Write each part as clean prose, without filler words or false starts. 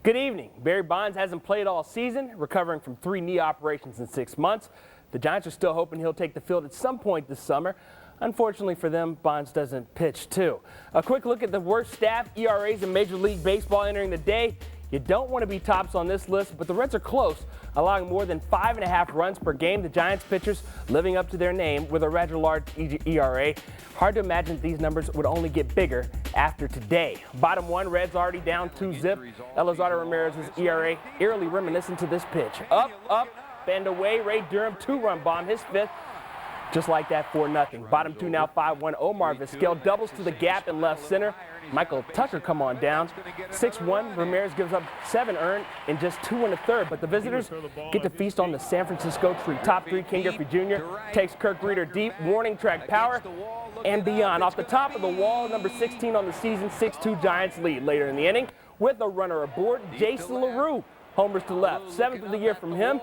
Good evening. Barry Bonds hasn't played all season, recovering from 3 knee operations in 6 months. The Giants are still hoping he'll take the field at some point this summer. Unfortunately for them, Bonds doesn't pitch too. A quick look at the worst staff ERAs in Major League Baseball entering the day. You don't want to be tops on this list, but the Reds are close, allowing more than 5.5 runs per game. The Giants pitchers living up to their name with a rather large ERA. Hard to imagine that these numbers would only get bigger after today. Bottom 1, Reds already down 2-zip. Elizardo Ramirez's ERA eerily reminiscent to this pitch. Up, bend away. Ray Durham 2-run bomb, his 5th. Just like that, 4-0. Bottom 2 now 5-1. Omar Vizquel doubles to the gap in left center. Michael Tucker come on down. 6-1. Ramirez gives up 7 earned in just 2 1/3. But the visitors get to feast on the San Francisco tree. Top 3, King Griffey Jr. takes Kirk Reeder deep. Warning track power and beyond. Off the top of the wall, number 16 on the season. 6-2 Giants lead later in the inning with a runner aboard. Jason LaRue homers to left. 7th of the year from him.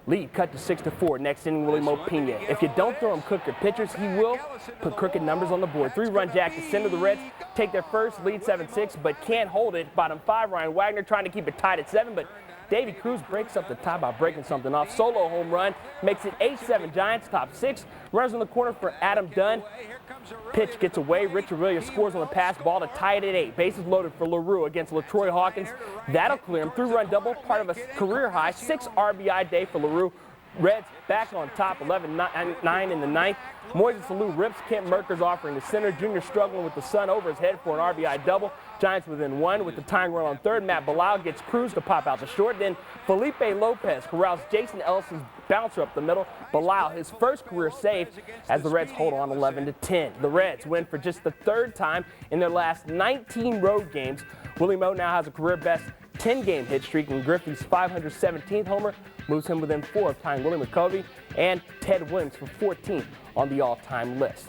Lead cut to 6-4. Next inning, Willie Mo Pena. If you don't throw him crooked pitchers, he will put crooked numbers on the board. 3-run jack to center. The Reds take their first lead 7-6, but can't hold it. Bottom 5, Ryan Wagner trying to keep it tied at 7, but Davey Cruz breaks up the tie by breaking something off. Solo home run makes it 8-7 Giants. Top 6. Runners in the corner for Adam Dunn. Pitch gets away. Rich Avilia scores on the pass ball to tie it at 8. Bases loaded for LaRue against LaTroy Hawkins. That'll clear him. 3-run double, part of a career high 6 RBI day for LaRue. Reds back on top, 11-9 in the 9th. Moises Alou rips Kent Merker's offering to center. Junior struggling with the sun over his head for an RBI double. Giants within 1 with the tying run on 3rd. Matt Bilal gets Cruz to pop out the short. Then Felipe Lopez corrals Jason Ellison's bouncer up the middle. Bilal, his first career save as the Reds hold on 11-10. The Reds win for just the 3rd time in their last 19 road games. Willie Mo now has a career best 10-game hit streak, and Griffey's 517th homer moves him within 4 of tying Willie McCovey and Ted Williams for 14th on the all-time list.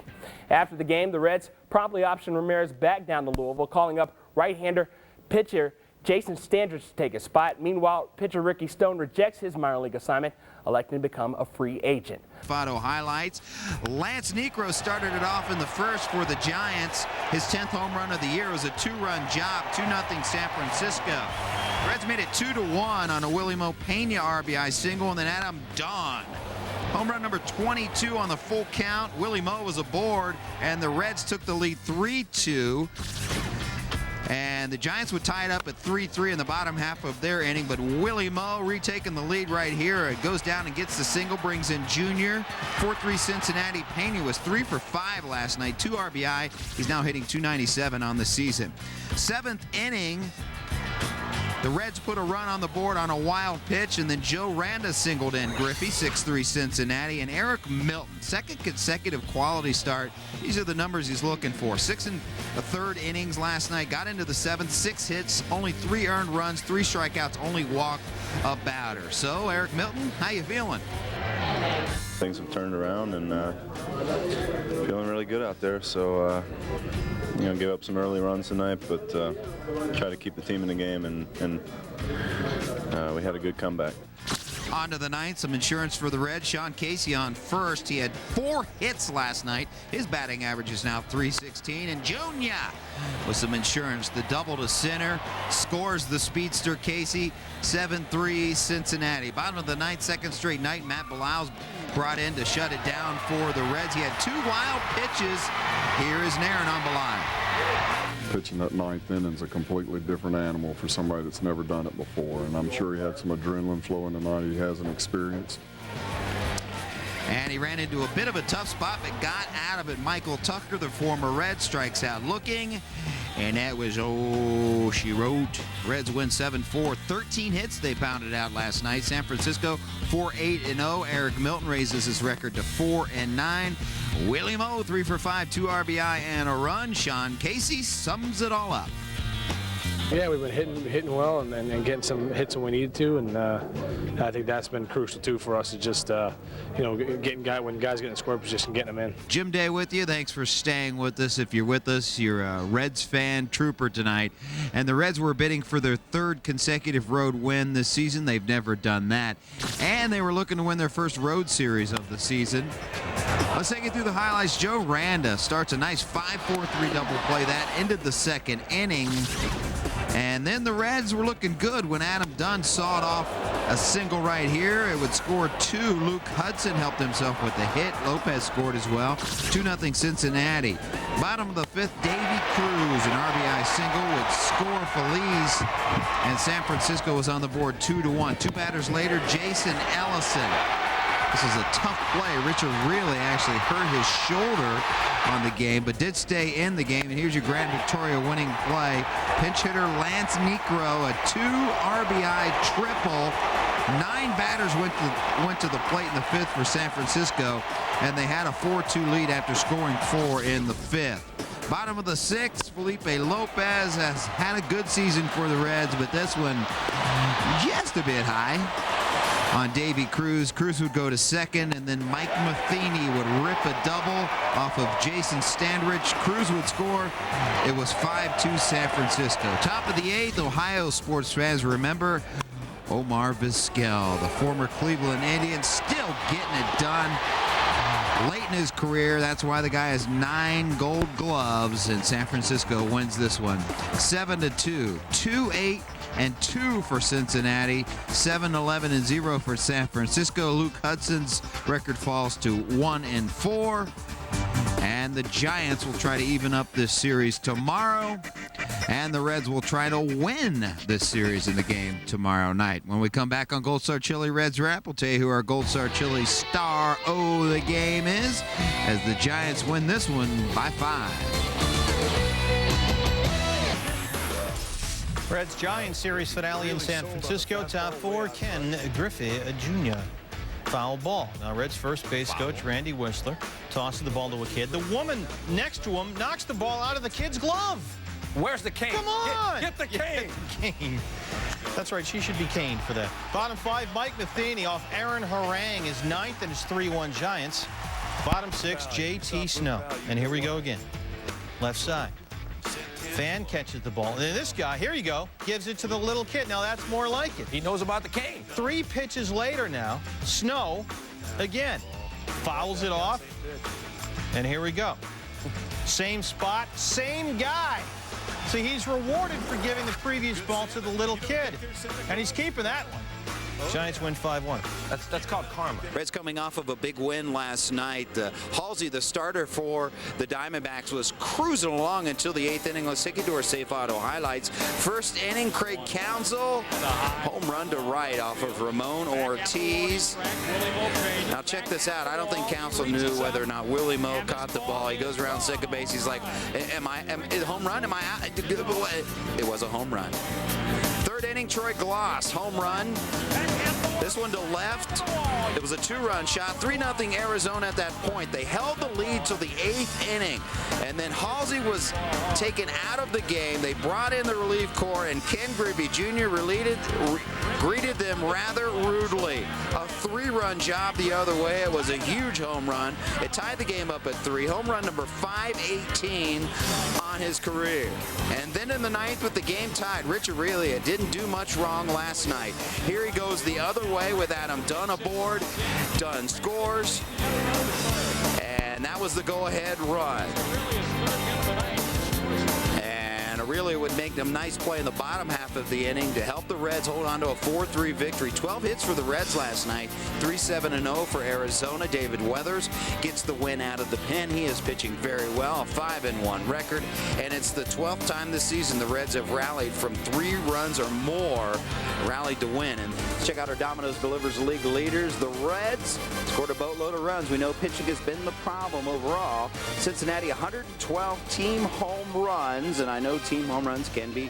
After the game, the Reds promptly optioned Ramirez back down to Louisville, calling up right-hander pitcher Jason Standridge to take his spot. Meanwhile, pitcher Ricky Stone rejects his minor league assignment, electing to become a free agent. Photo highlights. Lance Niekro started it off in the first for the Giants. His 10th home run of the year was a 2-run job, 2-0 San Francisco. Reds made it 2-1 on a Willie Mo Pena RBI single, and then Adam Dunn. Home run number 22 on the full count. Willie Mo was aboard, and the Reds took the lead 3-2. And the Giants would tie it up at 3-3 in the bottom half of their inning, but Willie Mo retaking the lead right here. It goes down and gets the single, brings in Junior. 4-3 Cincinnati. Pena was 3 for 5 last night, 2 RBI. He's now hitting .297 on the season. 7th inning, the Reds put a run on the board on a wild pitch, and then Joe Randa singled in Griffey, 6-3 Cincinnati, and Eric Milton, 2nd consecutive quality start. These are the numbers he's looking for. 6 1/3 innings last night, got into the 7th, 6 hits, only 3 earned runs, 3 strikeouts, only walked a batter. So, Eric Milton, how you feeling? Things have turned around, and feeling really good out there. So, you know, gave up some early runs tonight, but try to keep the team in the game, and we had a good comeback. On to the 9th, some insurance for the Reds. Sean Casey on first. He had 4 hits last night. His batting average is now .316. And Junior with some insurance. The double to center scores the speedster Casey. 7-3 Cincinnati. Bottom of the 9th, 2nd straight night. Matt Bilal's brought in to shut it down for the Reds. He had 2 wild pitches. Here is Nairn on Bilal. Pitching that 9th inning is a completely different animal for somebody that's never done it before, and I'm sure he had some adrenaline flowing tonight he hasn't experienced. And he ran into a bit of a tough spot, but got out of it. Michael Tucker, the former Red, strikes out looking, and that was, oh, she wrote. Reds win 7-4. 13 hits they pounded out last night. San Francisco 4-8-0. Eric Milton raises his record to 4-9. Willie Mo 3 for 5, 2 RBI and a run. Sean Casey sums it all up. Yeah, we've been hitting well and getting some hits when we need to, and I think that's been crucial too for us. Is just you know, when guys get in scoring position, getting them in. Jim Day with you. Thanks for staying with us. If you're with us, you're a Reds fan, trooper tonight. And the Reds were bidding for their 3rd consecutive road win this season. They've never done that, and they were looking to win their first road series of the season. Let's take you through the highlights. Joe Randa starts a nice 5-4-3 double play. That ended the 2nd inning. And then the Reds were looking good when Adam Dunn sawed off a single right here. It would score 2. Luke Hudson helped himself with the hit. Lopez scored as well. 2-0 Cincinnati. Bottom of the 5th, Davy Cruz, an RBI single would score Feliz. And San Francisco was on the board 2-1. 2 batters later, Jason Ellison. This is a tough play. Richard really actually hurt his shoulder on the game, but did stay in the game. And here's your Grand Victoria winning play. Pinch hitter Lance Niekro, a 2 RBI triple. 9 batters went to the plate in the 5th for San Francisco, and they had a 4-2 lead after scoring 4 in the 5th. Bottom of the 6th, Felipe Lopez has had a good season for the Reds, but this one just a bit high on Davy Cruz. Cruz would go to second, and then Mike Matheny would rip a double off of Jason Standrich. Cruz would score. It was 5-2 San Francisco. Top of the 8th, Ohio sports fans remember Omar Vizquel, the former Cleveland Indian, still getting it done late in his career. That's why the guy has 9 gold gloves, and San Francisco wins this one 7-2. 2-8 and 2 for Cincinnati, 7-11-0 for San Francisco. Luke Hudson's record falls to 1-4, and the Giants will try to even up this series tomorrow, and the Reds will try to win this series in the game tomorrow night. When we come back on Gold Star Chili Reds Wrap, we'll tell you who our Gold Star Chili star of the game is, as the Giants win this one by 5. Reds-Giants series finale in San Francisco. Top 4, Ken Griffey Jr. Foul ball. Now Reds first base coach Randy Whistler tosses the ball to a kid. The woman next to him knocks the ball out of the kid's glove. Where's the cane? Come on! Get the cane! Get the cane. That's right, she should be caned for that. Bottom 5, Mike Matheny off Aaron Harang is 9th, and it's 3-1 Giants. Bottom 6, J.T. Snow. And here we go again. Left side. Fan catches the ball. And then this guy, here you go, gives it to the little kid. Now that's more like it. He knows about the cane. 3 pitches later now, Snow again fouls it off. And here we go. Same spot, same guy. See, he's rewarded for giving the previous ball to the little kid, and he's keeping that one. Giants win 5-1. That's called karma. Reds coming off of a big win last night. Halsey, the starter for the Diamondbacks, was cruising along until the 8th inning. Let's take you to our Safe Auto highlights. First inning, Craig Counsell, home run to right off of Ramon Ortiz. Now check this out. I don't think Counsell knew whether or not Willie Moe caught the ball. He goes around second base. He's like, is home run? Am I out? It was a home run. Third inning, Troy Glaus, home run. This one to left. It was a 2-run shot. 3-0 Arizona at that point. They held the lead till the 8th inning. And then Halsey was taken out of the game. They brought in the relief corps, and Ken Griffey Jr. greeted them rather rudely. A 3-run job the other way. It was a huge home run. It tied the game up at 3. Home run number 518 on his career. And then in the 9th with the game tied, Richard Aurilia didn't do much wrong last night. Here he goes the other way with Adam Dunn aboard. Dunn scores, and that was the go-ahead run. And Aurilia would make them nice play in the bottom half of the inning to help the Reds hold on to a 4-3 victory. 12 hits for the Reds last night. 3-7-0 for Arizona. David Weathers gets the win out of the pen. He is pitching very well. A 5-1 record. And it's the 12th time this season the Reds have rallied from 3 runs or more, rallied to win. And check out our Domino's Delivers league leaders. The Reds scored a boatload of runs. We know pitching has been the problem overall. Cincinnati, 112 team home runs. And I know team home runs can be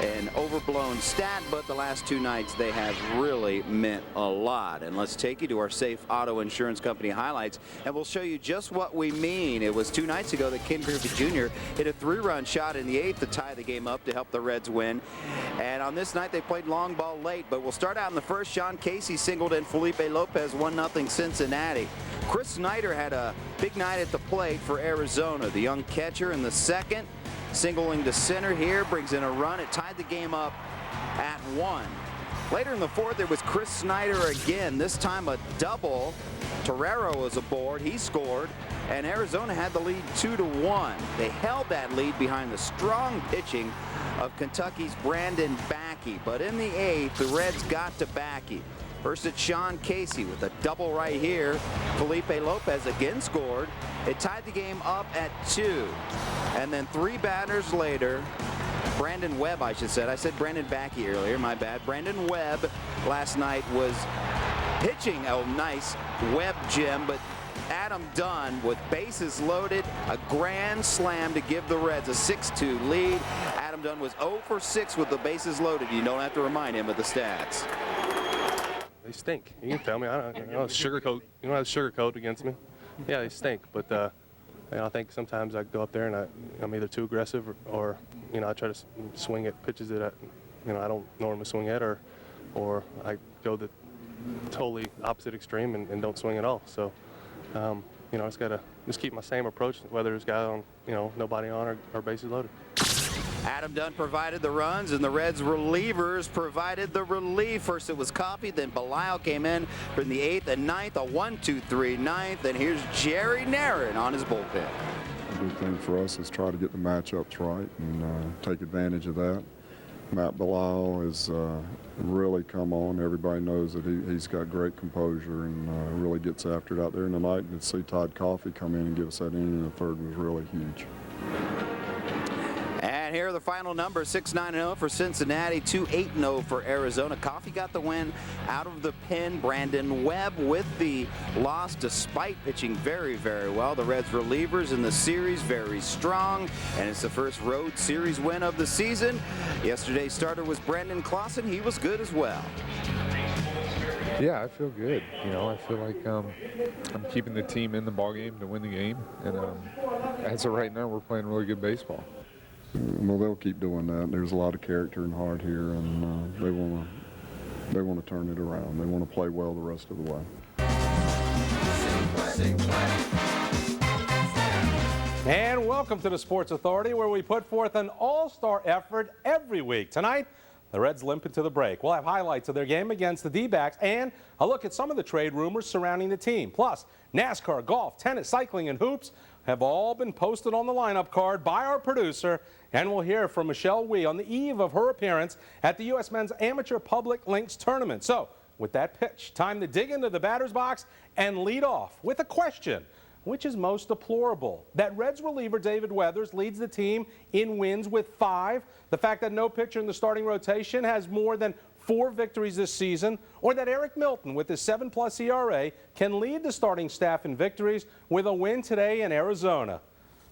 an overblown stat, but the last 2 nights they have really meant a lot. And let's take you to our Safe Auto Insurance Company highlights, and we'll show you just what we mean. It was 2 nights ago that Ken Griffey Jr. hit a 3-run shot in the 8th to tie the game up to help the Reds win. And on this night they played long ball late, but we'll start out in the first. Sean Casey singled in Felipe Lopez, 1-0 Cincinnati. Chris Snyder had a big night at the plate for Arizona. The young catcher in the 2nd, singling to center here, brings in a run. It tied the game up at 1. Later in the 4th, it was Chris Snyder again, this time a double. Torrero was aboard. He scored. and Arizona had the lead 2-1. They held that lead behind the strong pitching of Kentucky's Brandon Backey. But in the 8th, the Reds got to Backey. First it's Sean Casey with a double right here. Felipe Lopez again scored. It tied the game up at 2. And then 3 batters later, Brandon Webb, I should say. I said Brandon Backey earlier, my bad. Brandon Webb last night was pitching a nice Webb gem, but Adam Dunn with bases loaded, a grand slam to give the Reds a 6-2 lead. Adam Dunn was 0 for 6 with the bases loaded. You don't have to remind him of the stats. They stink. You can tell me. I don't sugarcoat. You don't have to sugarcoat against me. Yeah, they stink. But I think sometimes I go up there and I'm either too aggressive or I try to swing at pitches that I don't normally swing at, or I go the totally opposite extreme and don't swing at all. So I just gotta keep my same approach, whether it's got on nobody on or bases loaded. Adam Dunn provided the runs, and the Reds relievers provided the relief. First it was Coffey, then Belial came in from the 8th and 9th, a 1-2-3 9th, and here's Jerry Narron on his bullpen. A big thing for us is try to get the matchups right and take advantage of that. Matt Belial has really come on. Everybody knows that he's got great composure and really gets after it out there in the night. And to see Todd Coffey come in and give us that inning in the 3rd was really huge. And here are the final numbers: 6-9-0 for Cincinnati, 2-8-0 for Arizona. Coffey got the win out of the pen. Brandon Webb with the loss despite pitching very, very well. The Reds relievers in the series very strong, and it's the first road series win of the season. Yesterday's starter was Brendan Clausen. He was good as well. Yeah, I feel good. I feel like I'm keeping the team in the ballgame to win the game, and as of right now, we're playing really good baseball. Well, they'll keep doing that. There's a lot of character and heart here, and they want to turn it around. They want to play well the rest of the way. And welcome to the Sports Authority, where we put forth an all-star effort every week. Tonight, the Reds limp into the break. We'll have highlights of their game against the D-backs and a look at some of the trade rumors surrounding the team. Plus, NASCAR, golf, tennis, cycling, and hoops have all been posted on the lineup card by our producer, and we'll hear from Michelle Wee on the eve of her appearance at the U.S. Men's Amateur Public Links Tournament. So, with that pitch, time to dig into the batter's box and lead off with a question. Which is most deplorable? That Reds reliever David Weathers leads the team in wins with 5, the fact that no pitcher in the starting rotation has more than 4 victories this season, or that Eric Milton with his 7+ ERA can lead the starting staff in victories with a win today in Arizona.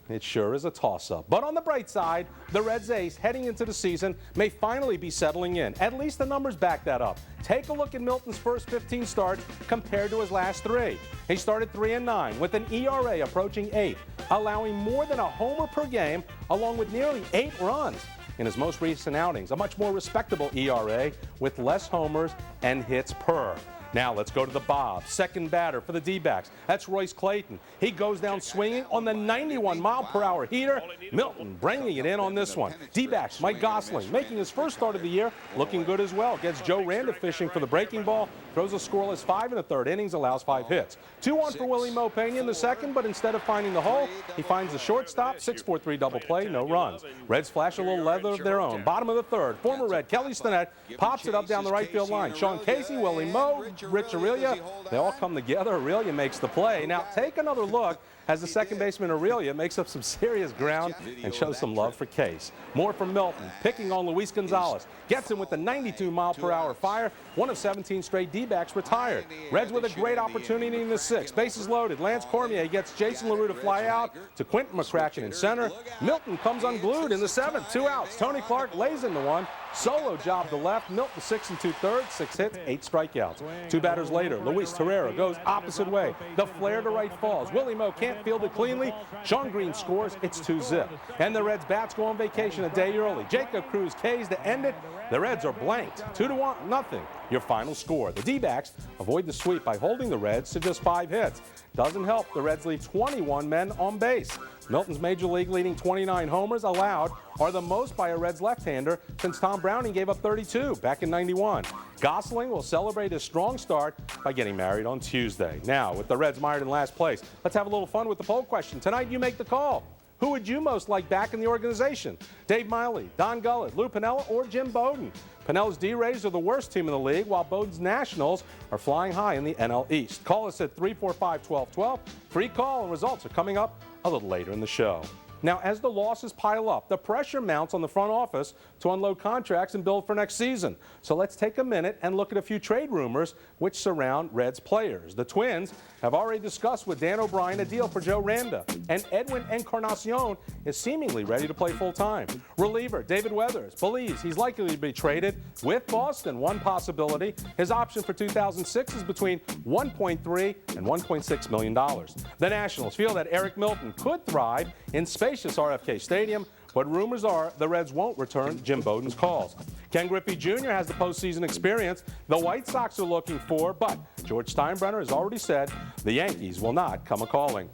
It sure is a toss-up. But on the bright side, the Reds ace heading into the season may finally be settling in. At least the numbers back that up. Take a look at Milton's first 15 starts compared to his last 3. He started 3-9 with an ERA approaching 8, allowing more than a homer per game along with nearly 8 runs. In his most recent outings, a much more respectable ERA with less homers and hits per. Now let's go to the Bob, second batter for the D-backs. That's Royce Clayton. He goes down swinging on the 91-mile-per-hour heater. Milton bringing it in on this one. D-backs, Mike Gosling making his first start of the year, looking good as well. Gets Joe Randa fishing for the breaking ball. Throws a scoreless 5 in the 3rd innings, allows 5 hits. 2-1 for Willie Mo Pena in the 2nd, but instead of finding the hole, he finds the shortstop. 6-4-3 double play, no runs. Reds flash a little leather of their own. Bottom of the 3rd, former Red Kelly Stinnett pops it up down the right field line. Sean Casey, Willie Mo, Rich Aurelia, they all come together. Aurelia makes the play. Now take another look as the second baseman Aurelia makes up some serious ground and shows some love for Case. More from Milton, picking on Luis Gonzalez. Gets him with the 92-mile-per-hour fire. 1 of 17 straight D-backs retired. Reds with a great opportunity in the 6th. Bases loaded. Lance Cormier gets Jason LaRue to fly out to Quentin McCracken in center. Milton comes unglued in the 7th. 2 outs. Tony Clark lays into one. Solo job to left. Milton 6 2/3, 6 hits, 8 strikeouts. 2 batters later, Luis Torreira goes opposite way. The flare to right falls. Willie Mo can't field it cleanly. Sean Green scores. It's 2-zip. And the Reds bats go on vacation a day early. Jacob Cruz K's to end it. The Reds are blanked. 2-1, your final score. The D-backs avoid the sweep by holding the Reds to just 5 hits. Doesn't help. The Reds leave 21 men on base. Milton's major league leading 29 homers allowed are the most by a Reds left-hander since Tom Browning gave up 32 back in '91. Gosling will celebrate his strong start by getting married on Tuesday. Now, with the Reds mired in last place, let's have a little fun with the poll question. Tonight, you make the call. Who would you most like back in the organization? Dave Miley, Don Gullett, Lou Piniella, or Jim Bowden? Pinella's D-Rays are the worst team in the league, while Bowden's Nationals are flying high in the NL East. Call us at 345-1212. Free call, and results are coming up a little later in the show. Now, as the losses pile up, the pressure mounts on the front office to unload contracts and build for next season. So let's take a minute and look at a few trade rumors which surround Reds players. The Twins have already discussed with Dan O'Brien a deal for Joe Randa, and Edwin Encarnacion is seemingly ready to play full-time. Reliever David Weathers believes he's likely to be traded with Boston. One possibility, his option for 2006 is between $1.3 and $1.6 million. The Nationals feel that Eric Milton could thrive in spacious RFK Stadium, but rumors are the Reds won't return Jim Bowden's calls. Ken Griffey Jr. has the postseason experience the White Sox are looking for, but George Steinbrenner has already said the Yankees will not come a-calling.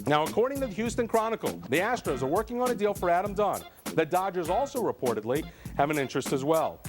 Now, according to the Houston Chronicle, the Astros are working on a deal for Adam Dunn. The Dodgers also reportedly have an interest as well.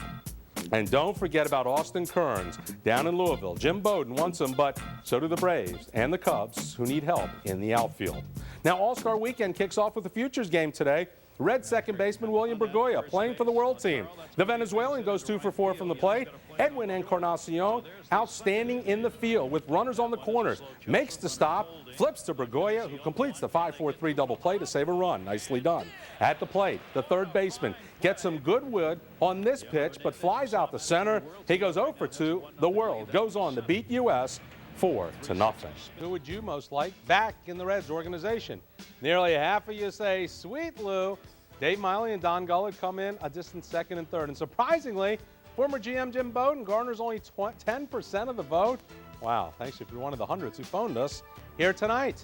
And don't forget about Austin Kearns down in Louisville. Jim Bowden wants him, but so do the Braves and the Cubs, who need help in the outfield. Now, All-Star Weekend kicks off with a Futures game today. Red second baseman William Bergoya playing for the World Team. The Venezuelan goes 2 for 4 from the plate. Edwin Encarnacion outstanding in the field with runners on the corners. Makes the stop, flips to Bergoya, who completes the 5-4-3 double play to save a run. Nicely done. At the plate, the third baseman gets some good wood on this pitch, but flies out the center. He goes 0 for 2. The world goes on to beat U.S. 4-0. Who would you most like back in the Reds organization? Nearly half of you say, sweet Lou. Dave Miley and Don Gullett come in a distant second and third. And surprisingly, former GM Jim Bowden garners only 10% of the vote. Wow, thanks if you're one of the hundreds who phoned us here tonight.